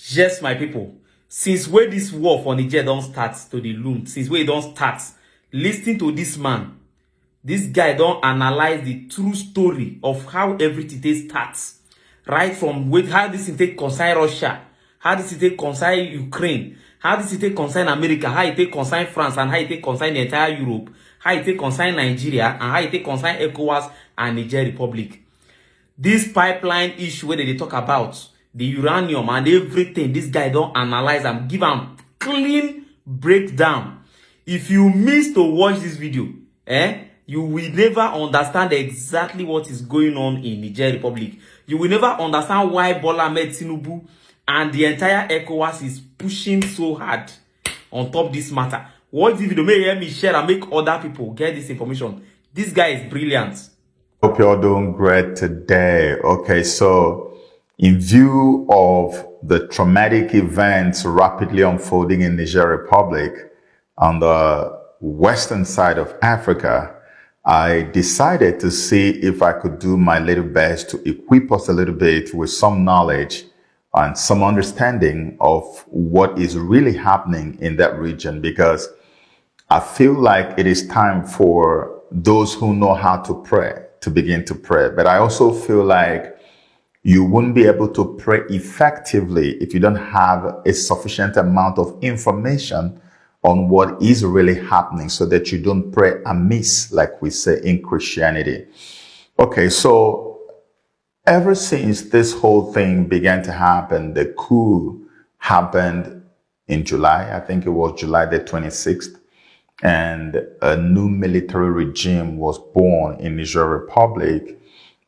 Yes, my people. Since where this war for Niger don't start to the loom, since where it don't start, listen to this man. This guy don't analyze the true story of how everything starts. Right from how this thing take concern Russia, how this thing take concern Ukraine, how this thing take concern America, how it take concern France, and how it take concern the entire Europe, how it take concern Nigeria, and how it take concern ECOWAS and Niger Republic. This pipeline issue where they talk about the uranium and everything, this guy don't analyze and give them clean breakdown. If you miss to watch this video, you will never understand exactly what is going on in Niger Republic. You will never understand why Bola Ahmed Tinubu and the entire ECOWAS is pushing so hard on top this matter. Watch the video, may hear me share and make other people get this information. This guy is brilliant. Hope you're doing great today. Okay, so in view of the traumatic events rapidly unfolding in Niger Republic on the western side of Africa, I decided to see if I could do my little best to equip us a little bit with some knowledge and some understanding of what is really happening in that region, because I feel like it is time for those who know how to pray to begin to pray. But I also feel like you wouldn't be able to pray effectively if you don't have a sufficient amount of information on what is really happening, so that you don't pray amiss, like we say in Christianity. Okay, so ever since this whole thing began to happen, the coup happened in July, I think it was July the 26th, and a new military regime was born in Niger Republic,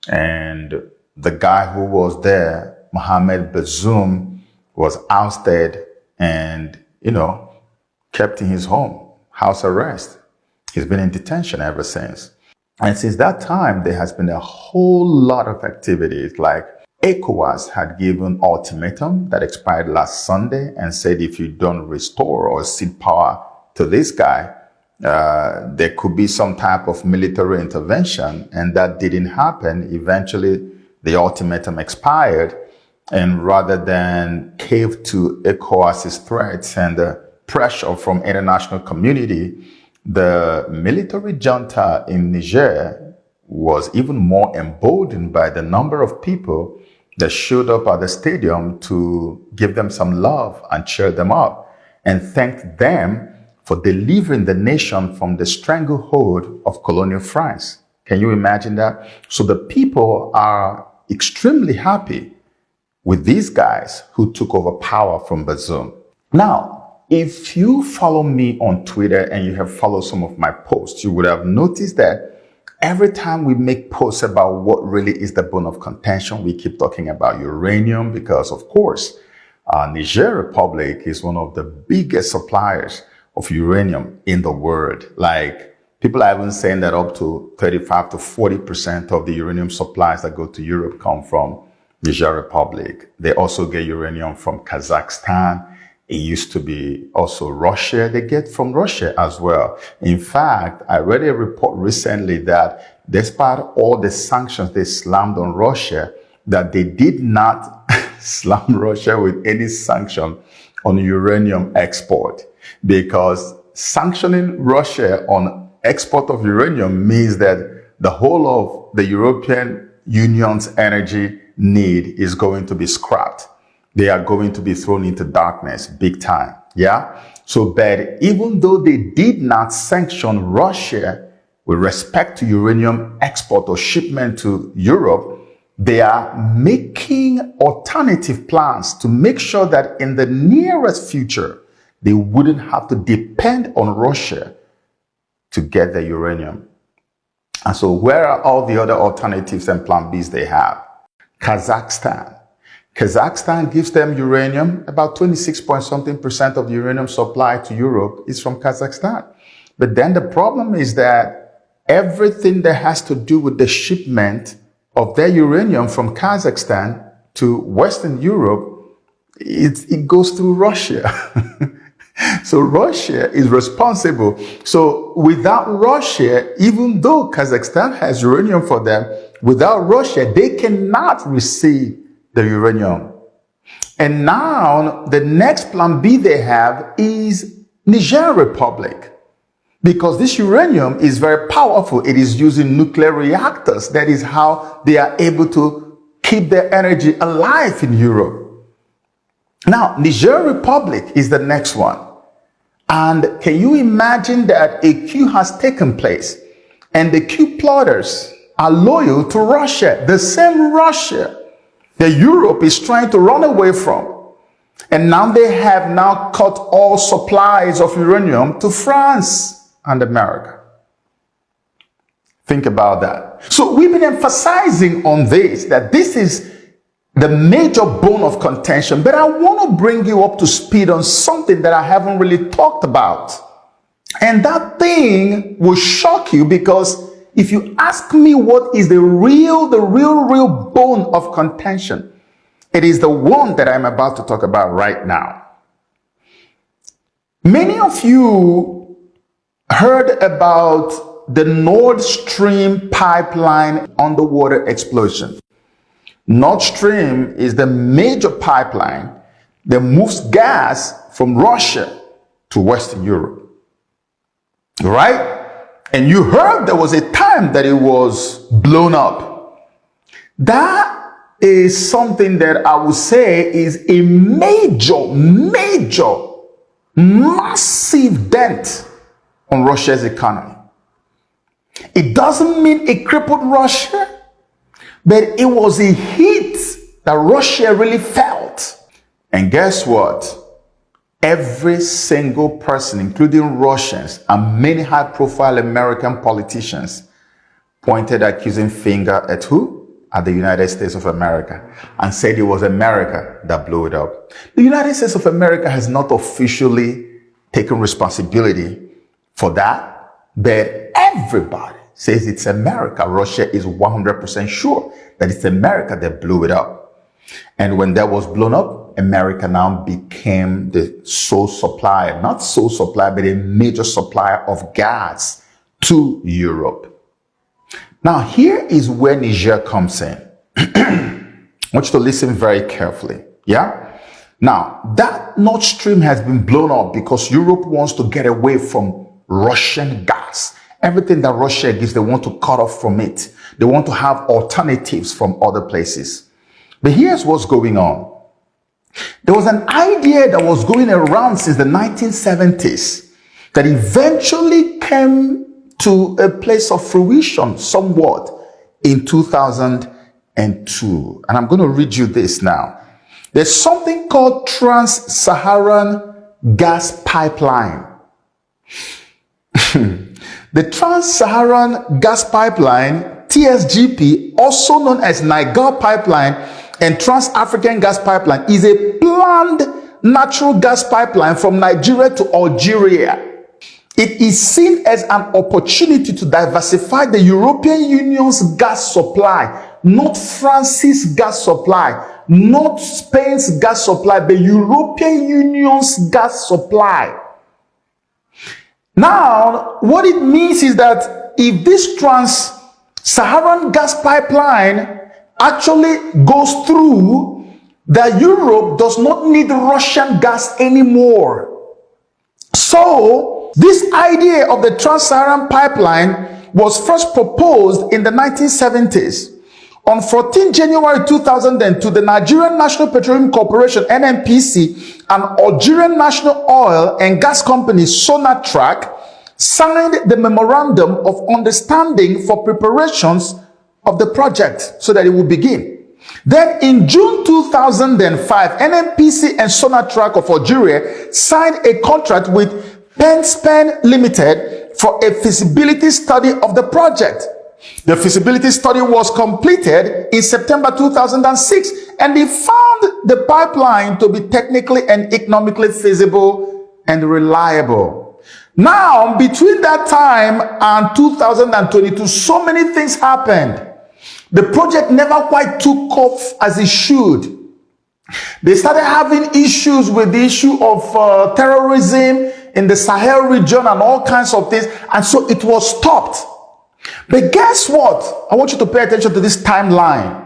and the guy who was there, Mohamed Bazoum, was ousted and, kept in his home, house arrest. He's been in detention ever since. And since that time, there has been a whole lot of activities. Like ECOWAS had given ultimatum that expired last Sunday and said if you don't restore or cede power to this guy, there could be some type of military intervention, and that didn't happen. Eventually, the ultimatum expired, and rather than cave to ECOWAS's threats and the pressure from international community, the military junta in Niger was even more emboldened by the number of people that showed up at the stadium to give them some love and cheer them up and thanked them for delivering the nation from the stranglehold of colonial France. Can you imagine that? So the people are extremely happy with these guys who took over power from Bazoum. Now, if you follow me on Twitter and you have followed some of my posts, you would have noticed that every time we make posts about what really is the bone of contention, we keep talking about uranium, because, of course, Niger Republic is one of the biggest suppliers of uranium in the world. Like, people are even saying that up to 35 to 40% of the uranium supplies that go to Europe come from Niger Republic. They also get uranium from Kazakhstan. It used to be also Russia. They get from Russia as well. In fact, I read a report recently that despite all the sanctions they slammed on Russia, that they did not slam Russia with any sanction on uranium export, because sanctioning Russia on export of uranium means that the whole of the European Union's energy need is going to be scrapped. They are going to be thrown into darkness big time. Yeah. So, but even though they did not sanction Russia with respect to uranium export or shipment to Europe, they are making alternative plans to make sure that in the nearest future, they wouldn't have to depend on Russia to get the uranium. And so where are all the other alternatives and plan Bs they have? Kazakhstan. Kazakhstan gives them uranium. About 26% of the uranium supply to Europe is from Kazakhstan. But then the problem is that everything that has to do with the shipment of their uranium from Kazakhstan to Western Europe, it goes through Russia. So Russia is responsible. So without Russia, even though Kazakhstan has uranium for them, without Russia, they cannot receive the uranium. And now the next plan B they have is Niger Republic. Because this uranium is very powerful. It is used in nuclear reactors. That is how they are able to keep their energy alive in Europe. Now, Niger Republic is the next one. And can you imagine that a coup has taken place and the coup plotters are loyal to Russia, the same Russia that Europe is trying to run away from. And now they have now cut all supplies of uranium to France and America. Think about that. So we've been emphasizing on this, that this is the major bone of contention, but I want to bring you up to speed on something that I haven't really talked about. And that thing will shock you, because if you ask me what is the real bone of contention, it is the one that I'm about to talk about right now. Many of you heard about the Nord Stream pipeline underwater explosion. Nord Stream is the major pipeline that moves gas from Russia to Western Europe. Right? And you heard there was a time that it was blown up. That is something that I would say is a massive dent on Russia's economy. It doesn't mean it crippled Russia, but it was a hit that Russia really felt. And guess what? Every single person, including Russians and many high-profile American politicians, pointed accusing finger at who? At the United States of America, and said it was America that blew it up. The United States of America has not officially taken responsibility for that, but everybody says it's America. Russia is 100% sure that it's America that blew it up. And when that was blown up, America now became the sole supplier, not sole supplier, but a major supplier of gas to Europe. Now, here is where Niger comes in. I want you to listen very carefully. Yeah? Now, that Nord Stream has been blown up because Europe wants to get away from Russian gas. Everything that Russia gives, they want to cut off from it. They want to have alternatives from other places. But here's what's going on. There was an idea that was going around since the 1970s that eventually came to a place of fruition somewhat in 2002. And I'm going to read you this now. There's something called Trans-Saharan Gas Pipeline. The Trans-Saharan Gas Pipeline, TSGP, also known as Niger Pipeline and Trans-African Gas Pipeline, is a planned natural gas pipeline from Nigeria to Algeria. It is seen as an opportunity to diversify the European Union's gas supply, not France's gas supply, not Spain's gas supply, but European Union's gas supply. Now, what it means is that if this Trans-Saharan gas pipeline actually goes through, that Europe does not need Russian gas anymore. So, this idea of the Trans-Saharan pipeline was first proposed in the 1970s. On 14 January 2002, the Nigerian National Petroleum Corporation, NNPC, and Algerian National Oil and Gas Company, Sonatrach, signed the Memorandum of Understanding for preparations of the project so that it would begin. Then in June 2005, NNPC and Sonatrach of Algeria signed a contract with Penspen Limited for a feasibility study of the project. The feasibility study was completed in September 2006, and they found the pipeline to be technically and economically feasible and reliable. Now, between that time and 2022, so many things happened. The project never quite took off as it should. They started having issues with the issue of terrorism in the Sahel region and all kinds of things, and so it was stopped. But guess what? I want you to pay attention to this timeline.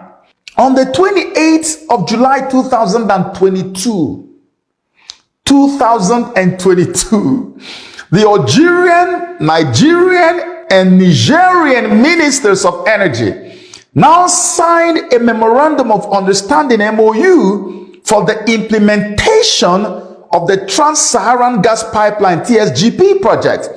On the 28th of July 2022, the Algerian, Nigerian, and Nigerian ministers of energy now signed a memorandum of understanding MOU for the implementation of the Trans-Saharan Gas Pipeline TSGP project,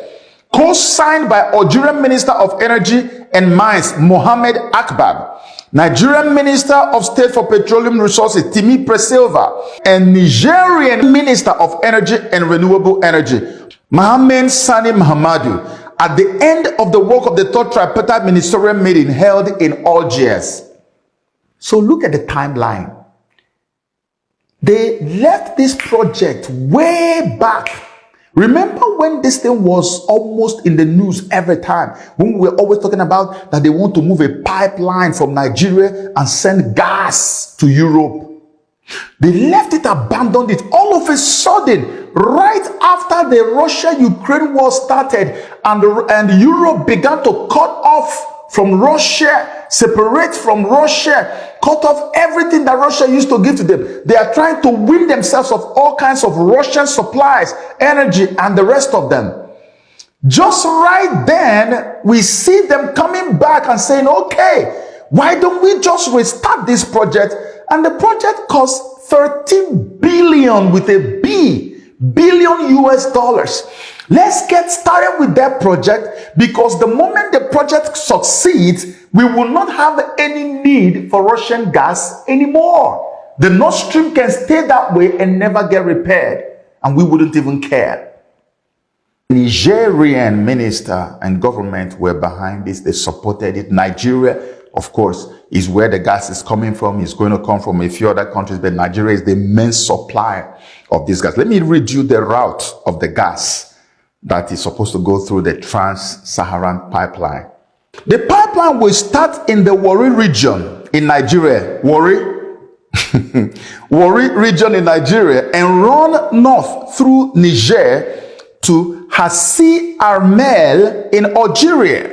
co-signed by Algerian Minister of Energy and Mines Mohamed Akbab, Nigerian Minister of State for Petroleum Resources Timi Presilva, and Nigerian Minister of Energy and Renewable Energy Mohamed Sani Mahamadou, at the end of the work of the third tripartite ministerial meeting held in Algiers. So look at the timeline. They left this project way back. Remember when this thing was almost in the news every time, when we were always talking about that they want to move a pipeline from Nigeria and send gas to Europe? They left it, abandoned it. All of a sudden, right after the Russia-Ukraine war started and Europe began to cut off from Russia, separate from Russia, cut off everything that Russia used to give to them. They are trying to win themselves of all kinds of Russian supplies, energy, and the rest of them. Just right then, we see them coming back and saying, okay, why don't we just restart this project? And the project costs 13 billion with a B, billion US dollars. Let's get started with that project, because the moment the project succeeds, we will not have any need for Russian gas anymore. The Nord Stream can stay that way and never get repaired, and we wouldn't even care. Nigerian minister and government were behind this. They supported it. Nigeria, of course, is where the gas is coming from. It's going to come from a few other countries, but Nigeria is the main supplier of this gas. Let me read you the route of the gas that is supposed to go through the Trans-Saharan pipeline. The pipeline will start in the Warri region in Nigeria. Warri region in Nigeria, and run north through Niger to Hassi Armel in Algeria.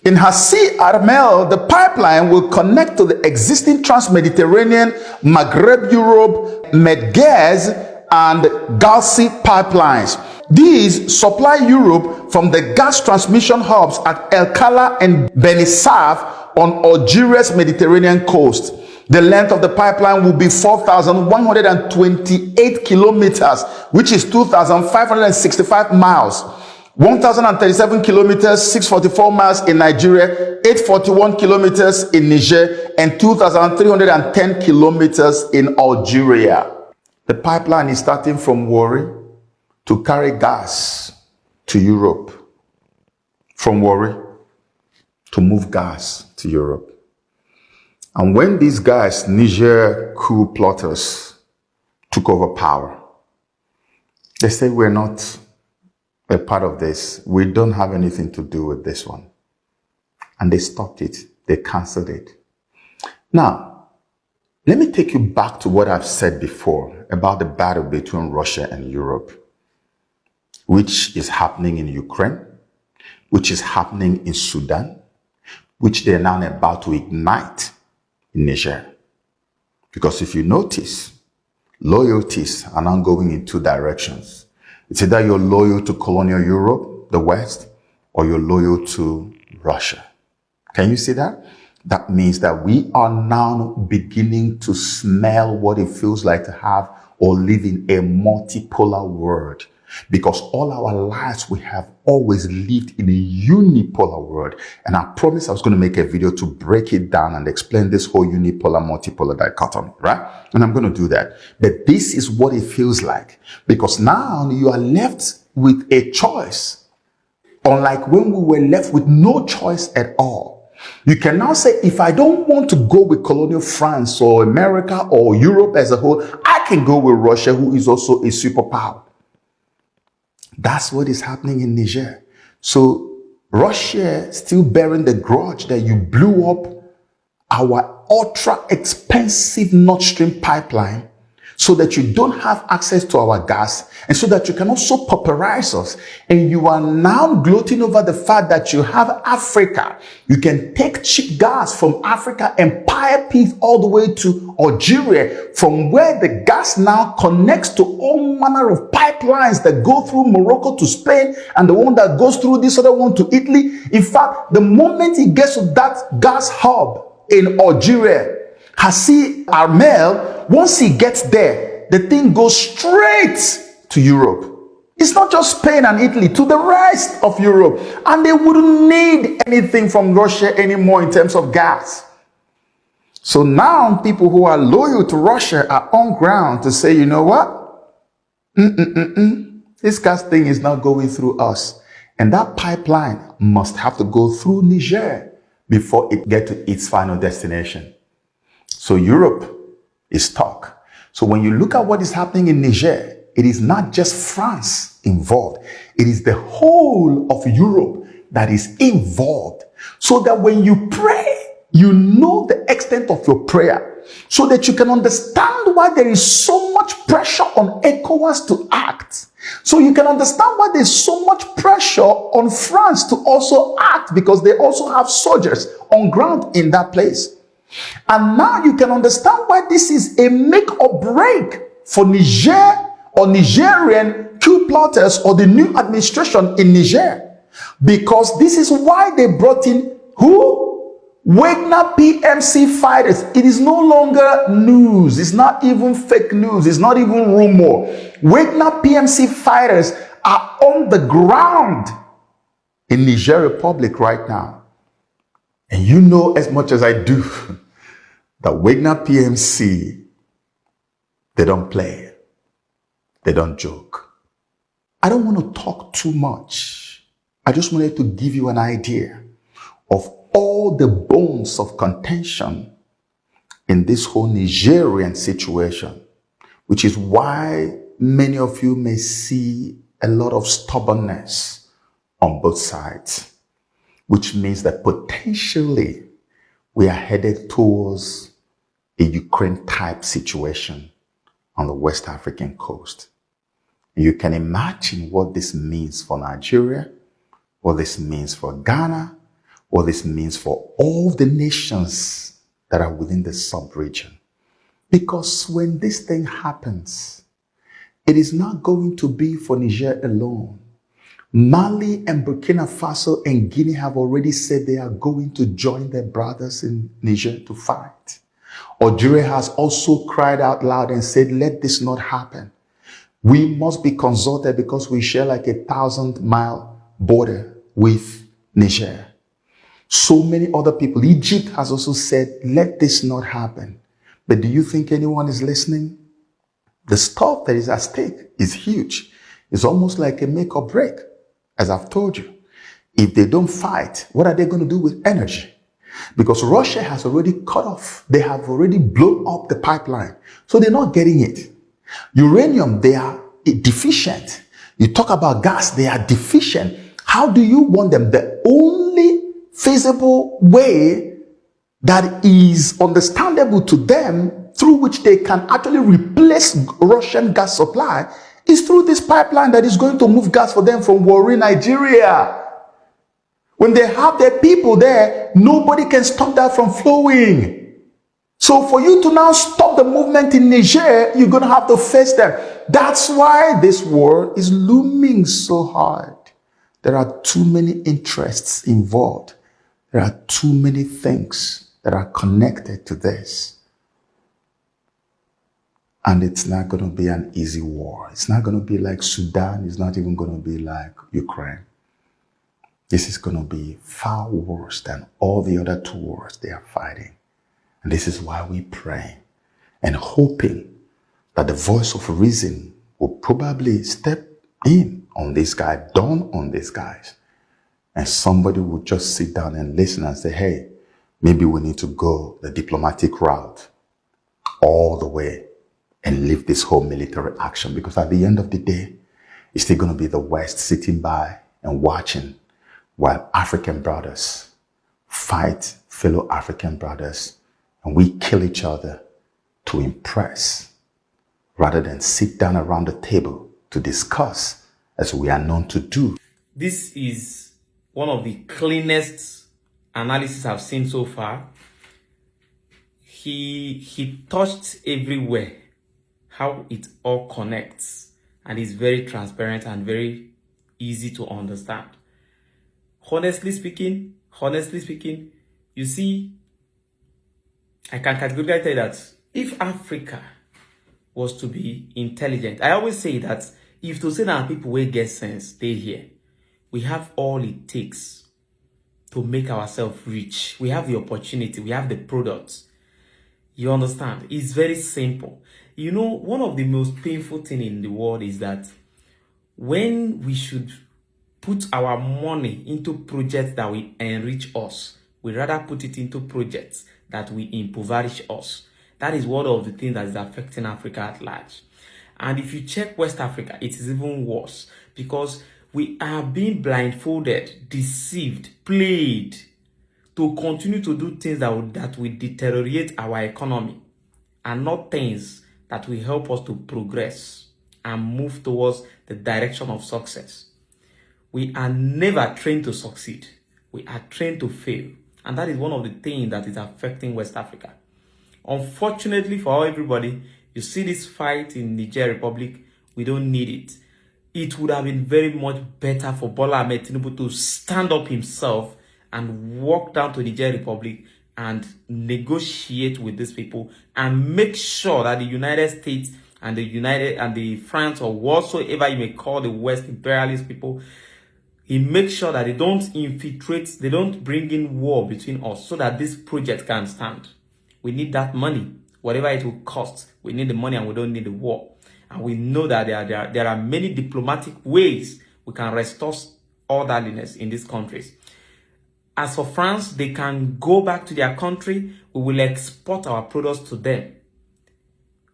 In Hassi Armel, the pipeline will connect to the existing Trans-Mediterranean, Maghreb Europe, Medgaz, and Galsi pipelines. These supply Europe from the gas transmission hubs at El Kala and Benisaf on Algeria's Mediterranean coast. The length of the pipeline will be 4,128 kilometers, which is 2,565 miles. 1,037 kilometers, 644 miles in Nigeria, 841 kilometers in Niger, and 2,310 kilometers in Algeria. The pipeline is starting from Warri to carry gas to Europe. From Warri to move gas to Europe. And when these guys, Niger coup plotters, took over power, they said, we're not a part of this. We don't have anything to do with this one. And they stopped it. They canceled it. Now, let me take you back to what I've said before about the battle between Russia and Europe, which is happening in Ukraine, which is happening in Sudan, which they're now about to ignite in Niger. Because if you notice, loyalties are now going in two directions. It's either you're loyal to colonial Europe, the West, or you're loyal to Russia. Can you see that? That means that we are now beginning to smell what it feels like to have or live in a multipolar world. Because all our lives, we have always lived in a unipolar world. And I promised I was going to make a video to break it down and explain this whole unipolar, multipolar dichotomy, right? And I'm going to do that. But this is what it feels like. Because now you are left with a choice. Unlike when we were left with no choice at all. You can now say, if I don't want to go with colonial France or America or Europe as a whole, I can go with Russia, who is also a superpower. That's what is happening in Niger. So Russia still bearing the grudge that you blew up our ultra expensive Nord Stream pipeline so that you don't have access to our gas, and so that you can also pauperize us. And you are now gloating over the fact that you have Africa. You can take cheap gas from Africa and pipe it all the way to Algeria, from where the gas now connects to all manner of pipelines that go through Morocco to Spain, and the one that goes through this other one to Italy. In fact, the moment it gets to that gas hub in Algeria, Hassi Armel, once he gets there, the thing goes straight to Europe. It's not just Spain and Italy, to the rest of Europe. And they wouldn't need anything from Russia anymore in terms of gas. So now people who are loyal to Russia are on ground to say, you know what? This gas thing is not going through us. And that pipeline must have to go through Niger before it gets to its final destination. So Europe is stuck. So when you look at what is happening in Niger, it is not just France involved. It is the whole of Europe that is involved. So that when you pray, you know the extent of your prayer, so that you can understand why there is so much pressure on ECOWAS to act. So you can understand why there's so much pressure on France to also act, because they also have soldiers on ground in that place. And now you can understand why this is a make or break for Niger or Nigerian coup plotters or the new administration in Niger. Because this is why they brought in who? Wagner PMC fighters. It is no longer news. It's not even fake news. It's not even rumor. Wagner PMC fighters are on the ground in Niger Republic right now. And you know as much as I do that Wagner PMC, they don't play. They don't joke. I don't want to talk too much. I just wanted to give you an idea of all the bones of contention in this whole Nigerian situation, which is why many of you may see a lot of stubbornness on both sides, which means that potentially we are headed towards a Ukraine-type situation on the West African coast. You can imagine what this means for Nigeria, what this means for Ghana, what this means for all the nations that are within the sub-region. Because when this thing happens, it is not going to be for Niger alone. Mali and Burkina Faso and Guinea have already said they are going to join their brothers in Niger to fight. Algeria has also cried out loud and said, let this not happen. We must be consulted because we share like 1,000-mile border with Niger. So many other people. Egypt has also said, let this not happen. But do you think anyone is listening? The stuff that is at stake is huge. It's almost like a make or break. As I've told you, if they don't fight, what are they going to do with energy? Because Russia has already cut off. They have already blown up the pipeline. So they're not getting it. Uranium, they are deficient. You talk about gas, they are deficient. How do you want them? The only feasible way that is understandable to them, through which they can actually replace Russian gas supply, is through this pipeline that is going to move gas for them from Warri, Nigeria. When they have their people there, nobody can stop that from flowing. So for you to now stop the movement in Niger, you're going to have to face them. That's why this war is looming so hard. There are too many interests involved. There are too many things that are connected to this. And it's not going to be an easy war. It's not going to be like Sudan. It's not even going to be like Ukraine. This is going to be far worse than all the other two wars they are fighting. And this is why we pray and hoping that the voice of reason will probably step in on this guy, dawn on these guys. And somebody will just sit down and listen and say, hey, maybe we need to go the diplomatic route all the way and leave this whole military action. Because at the end of the day, it's still going to be the West sitting by and watching while African brothers fight fellow African brothers and we kill each other to impress rather than sit down around the table to discuss as we are known to do. This is one of the cleanest analysis I've seen so far. He touched everywhere how it all connects, and is very transparent and very easy to understand. Honestly speaking, you see, I can categorically tell you that if Africa was to be intelligent, I always say that if to say that people will get sense, stay here, we have all it takes to make ourselves rich. We have the opportunity, we have the products. You understand? It's very simple. You know, one of the most painful thing in the world is that when we should put our money into projects that will enrich us, we rather put it into projects that will impoverish us. That is one of the things that is affecting Africa at large. And if you check West Africa, it is even worse, because we are being blindfolded, deceived, played to continue to do things that will deteriorate our economy, and not things that will help us to progress and move towards the direction of success. We are never trained to succeed. We are trained to fail. And that is one of the things that is affecting West Africa. Unfortunately for everybody, you see this fight in Niger Republic, we don't need it. It would have been very much better for Bola Ahmed Tinubu to stand up himself and walk down to Niger Republic and negotiate with these people and make sure that the United States and the France, or whatsoever you may call the West imperialist people, he makes sure that they don't infiltrate, they don't bring in war between us, so that this project can stand. We need that money, whatever it will cost. We need the money, and we don't need the war. And we know that there are many diplomatic ways we can restore orderliness in these countries. As for France, they can go back to their country. We will export our products to them.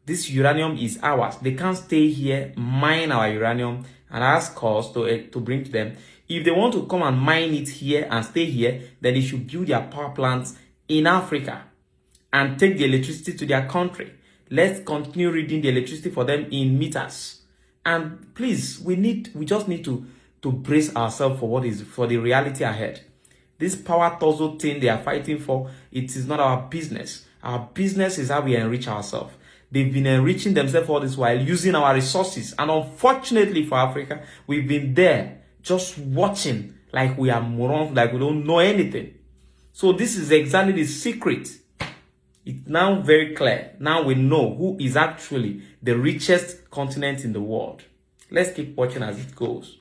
This uranium is ours. They can't stay here, mine our uranium, and ask us to bring to them. If they want to come and mine it here and stay here, then they should build their power plants in Africa and take the electricity to their country. Let's continue reading the electricity for them in meters. And please, we just need to brace ourselves for the reality ahead. This power tussle thing they are fighting for, it is not our business. Our business is how we enrich ourselves. They've been enriching themselves all this while using our resources. And unfortunately for Africa, we've been there just watching like we are morons, like we don't know anything. So this is exactly the secret. It's now very clear. Now we know who is actually the richest continent in the world. Let's keep watching as it goes.